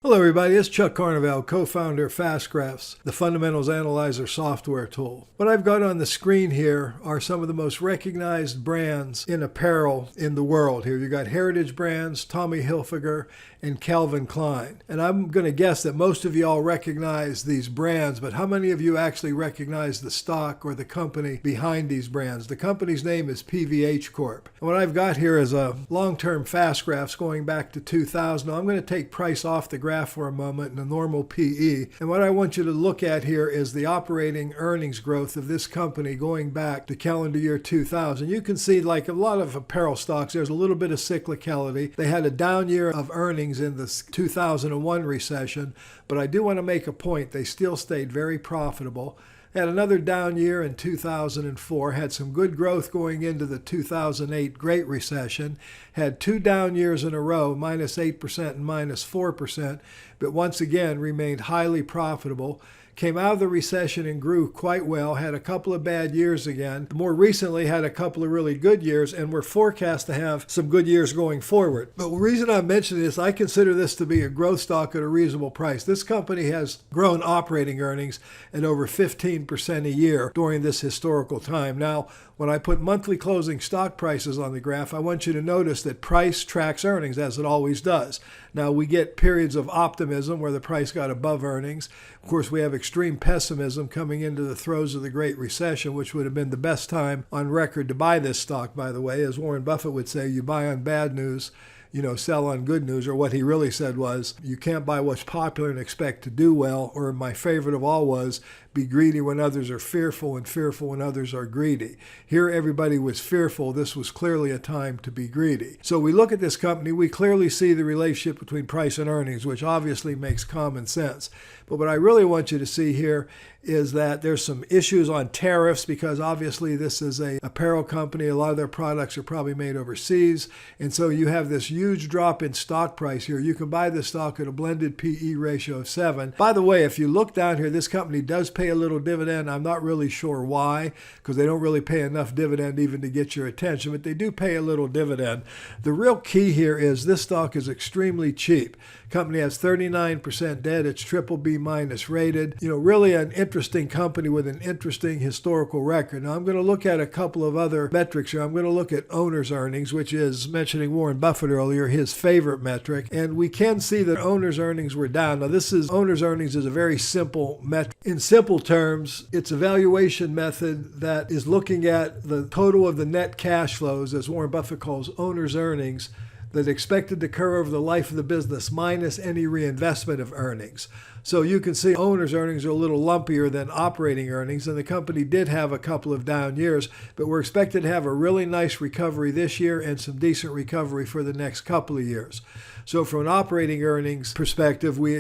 Hello everybody, it's Chuck Carnevale, co-founder of FastGraphs, the Fundamentals Analyzer software tool. What I've got on the screen here are some of the most recognized brands in apparel in the world. Here you got heritage brands, Tommy Hilfiger, and Calvin Klein. And I'm going to guess that most of you all recognize these brands, but how many of you actually recognize the stock or the company behind these brands? The company's name is PVH Corp. And what I've got here is a long-term FastGraphs going back to 2000. Now, I'm going to take price off the graph for a moment in a normal PE. And what I want you to look at here is the operating earnings growth of this company going back to calendar year 2000. You can see, like a lot of apparel stocks, there's a little bit of cyclicality. They had a down year of earnings in the 2001 recession, but I do want to make a point. They still stayed very profitable. Had another down year in 2004, had some good growth going into the 2008 Great Recession, had two down years in a row, -8% and -4%, but once again remained highly profitable. Came out of the recession and grew quite well, had a couple of bad years again. More recently had a couple of really good years, and we're forecast to have some good years going forward. But the reason I'm mentioning this, I consider this to be a growth stock at a reasonable price. This company has grown operating earnings at over 15% a year during this historical time. Now, when I put monthly closing stock prices on the graph, I want you to notice that price tracks earnings, as it always does. Now, we get periods of optimism where the price got above earnings. Of course, we have extreme pessimism coming into the throes of the Great Recession, which would have been the best time on record to buy this stock, by the way. As Warren Buffett would say, you buy on bad news, sell on good news, or what he really said was, you can't buy what's popular and expect to do well, or my favorite of all was, be greedy when others are fearful and fearful when others are greedy. Here everybody was fearful. This was clearly a time to be greedy. So we look at this company, we clearly see the relationship between price and earnings, which obviously makes common sense. But what I really want you to see here is that there's some issues on tariffs, because obviously this is an apparel company. A lot of their products are probably made overseas. And so you have this huge drop in stock price here. You can buy this stock at a blended PE ratio of 7. By the way, if you look down here, this company does pay a little dividend. I'm not really sure why, because they don't really pay enough dividend even to get your attention, but they do pay a little dividend. The real key here is this stock is extremely cheap. Company has 39% debt. It's BBB- rated. Really an interesting company with an interesting historical record. Now, I'm going to look at a couple of other metrics here. I'm going to look at owner's earnings, which is, mentioning Warren Buffett earlier, his favorite metric. And we can see that owner's earnings were down. Now, owner's earnings is a very simple metric. In simple terms, it's a valuation method that is looking at the total of the net cash flows, as Warren Buffett calls owner's earnings, that expected to occur over the life of the business minus any reinvestment of earnings. So you can see owner's earnings are a little lumpier than operating earnings, and the company did have a couple of down years, but we're expected to have a really nice recovery this year and some decent recovery for the next couple of years. So from an operating earnings perspective, we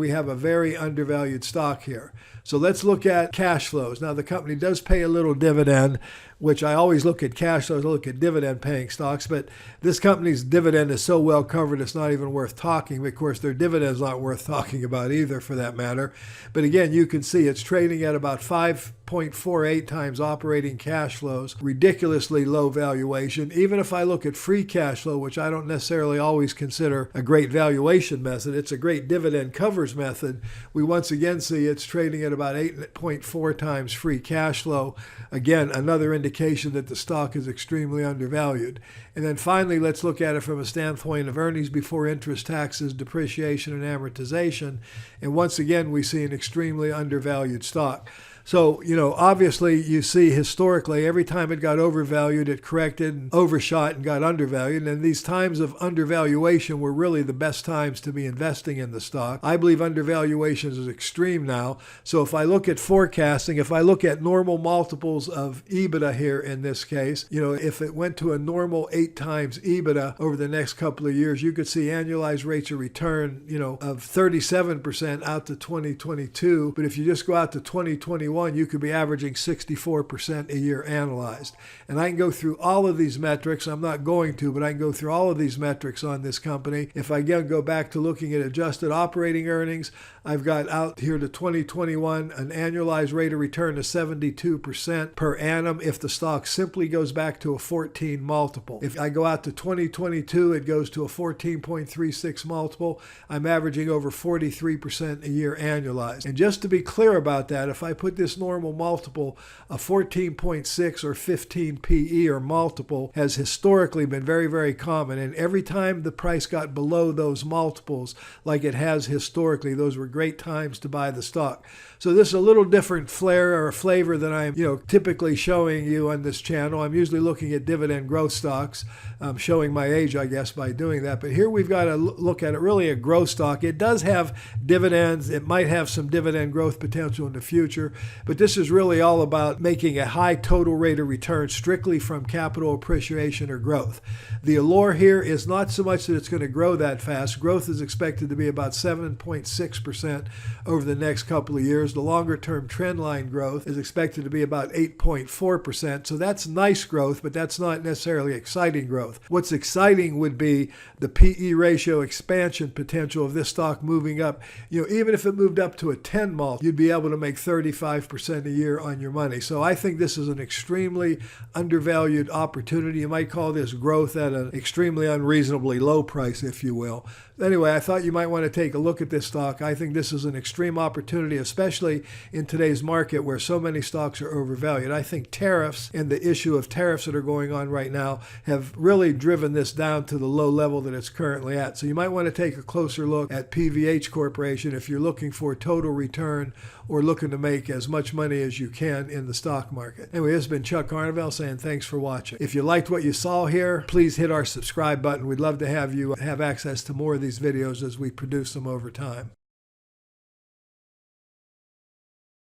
have a very undervalued stock here. So let's look at cash flows. Now, the company does pay a little dividend, which I always look at cash flows, I look at dividend paying stocks, but this company's dividend is so well covered it's not even worth talking. Of course, their dividend is not worth talking about either, for that matter. But again, you can see it's trading at about 5.48 times operating cash flows, ridiculously low valuation. Even if I look at free cash flow, which I don't necessarily always consider a great valuation method, it's a great dividend covers method, we once again see it's trading at about 8.4 times free cash flow. Again, another indication that the stock is extremely undervalued. And then finally, let's look at it from a standpoint of earnings before interest, taxes, depreciation, and amortization. And once again, we see an extremely undervalued stock. So, obviously you see historically, every time it got overvalued, it corrected and overshot and got undervalued. And these times of undervaluation were really the best times to be investing in the stock. I believe undervaluation is extreme now. So if I look at forecasting, if I look at normal multiples of EBITDA here in this case, if it went to a normal 8 times EBITDA over the next couple of years, you could see annualized rates of return, of 37% out to 2022. But if you just go out to 2021, 2021, you could be averaging 64% a year analyzed. And I can go through all of these metrics. I'm not going to, but I can go through all of these metrics on this company. If I again go back to looking at adjusted operating earnings, I've got out here to 2021 an annualized rate of return of 72% per annum if the stock simply goes back to a 14 multiple. If I go out to 2022, it goes to a 14.36 multiple. I'm averaging over 43% a year annualized. And just to be clear about that, if I put this normal multiple, a 14.6 or 15 PE or multiple has historically been very, very common. And every time the price got below those multiples, like it has historically, those were great times to buy the stock. So this is a little different flair or flavor than I'm typically showing you on this channel. I'm usually looking at dividend growth stocks. I'm showing my age, I guess, by doing that. But here we've got to look at it really a growth stock. It does have dividends. It might have some dividend growth potential in the future. But this is really all about making a high total rate of return strictly from capital appreciation or growth. The allure here is not so much that it's going to grow that fast. Growth is expected to be about 7.6% over the next couple of years. The longer-term trend line growth is expected to be about 8.4%. So that's nice growth, but that's not necessarily exciting growth. What's exciting would be the PE ratio expansion potential of this stock moving up. Even if it moved up to a 10 multiple, you'd be able to make 35% a year on your money. So I think this is an extremely undervalued opportunity. You might call this growth at an extremely unreasonably low price, if you will. Anyway, I thought you might want to take a look at this stock. I think this is an extreme opportunity, especially in today's market where so many stocks are overvalued. I think tariffs and the issue of tariffs that are going on right now have really driven this down to the low level that it's currently at. So you might want to take a closer look at PVH Corporation if you're looking for total return or looking to make as much money as you can in the stock market. Anyway, this has been Chuck Carnevale saying thanks for watching. If you liked what you saw here, please hit our subscribe button. We'd love to have you have access to more of these videos as we produce them over time.